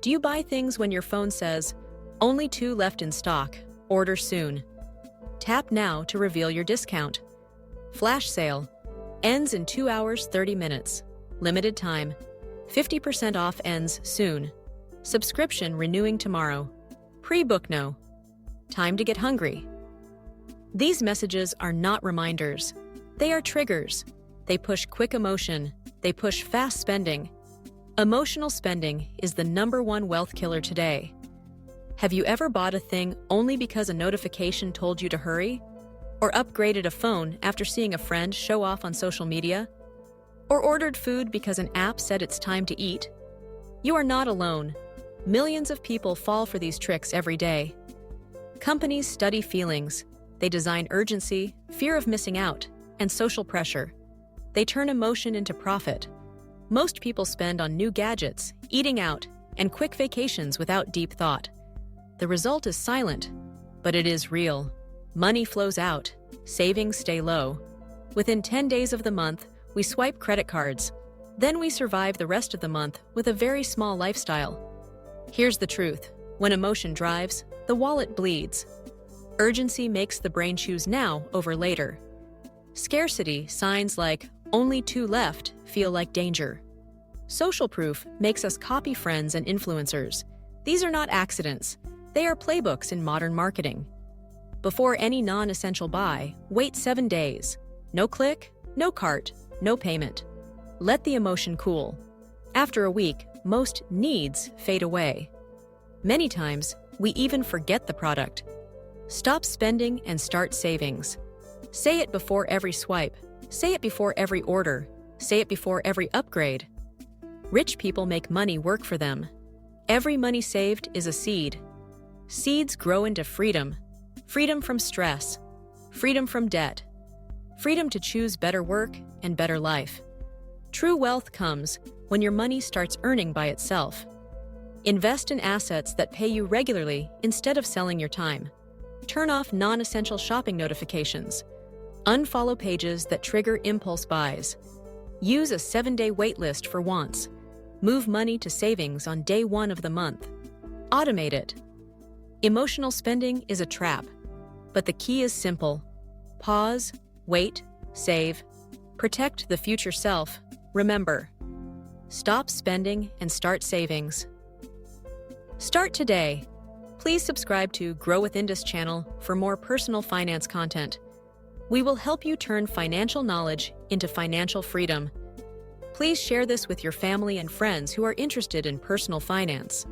Do you buy things when your phone says, "Only 2 left in stock, order soon"? Tap now to reveal your discount. Flash sale. Ends in 2 hours 30 minutes. Limited time. 50% off ends soon. Subscription renewing tomorrow. Pre-book no. Time to get hungry. These messages are not reminders. They are triggers. They push quick emotion. They push fast spending. Emotional spending is the #1 wealth killer today. Have you ever bought a thing only because a notification told you to hurry? Or upgraded a phone after seeing a friend show off on social media? Or ordered food because an app said it's time to eat? You are not alone. Millions of people fall for these tricks every day. Companies study feelings. They design urgency, fear of missing out, and social pressure. They turn emotion into profit. Most people spend on new gadgets, eating out, and quick vacations without deep thought. The result is silent, but it is real. Money flows out, savings stay low. Within 10 days of the month, we swipe credit cards. Then we survive the rest of the month with a very small lifestyle. Here's the truth. When emotion drives, the wallet bleeds. Urgency makes the brain choose now over later. Scarcity signs like "only 2 left" feel like danger. Social proof makes us copy friends and influencers. These are not accidents. They are playbooks in modern marketing. Before any non-essential buy, wait 7 days. No click, no cart, no payment. Let the emotion cool. After a week, most needs fade away. Many times, we even forget the product. Stop spending and start savings. Say it before every swipe. Say it before every order. Say it before every upgrade. Rich people make money work for them. Every money saved is a seed. Seeds grow into freedom. Freedom from stress. Freedom from debt. Freedom to choose better work and better life. True wealth comes when your money starts earning by itself. Invest in assets that pay you regularly instead of selling your time. Turn off non-essential shopping notifications. Unfollow pages that trigger impulse buys. Use a 7-day wait list for wants. Move money to savings on day 1 of the month. Automate it. Emotional spending is a trap, but the key is simple. Pause, wait, save. Protect the future self. Remember, stop spending and start savings. Start today. Please subscribe to Grow with Indus channel for more personal finance content. We will help you turn financial knowledge into financial freedom. Please share this with your family and friends who are interested in personal finance.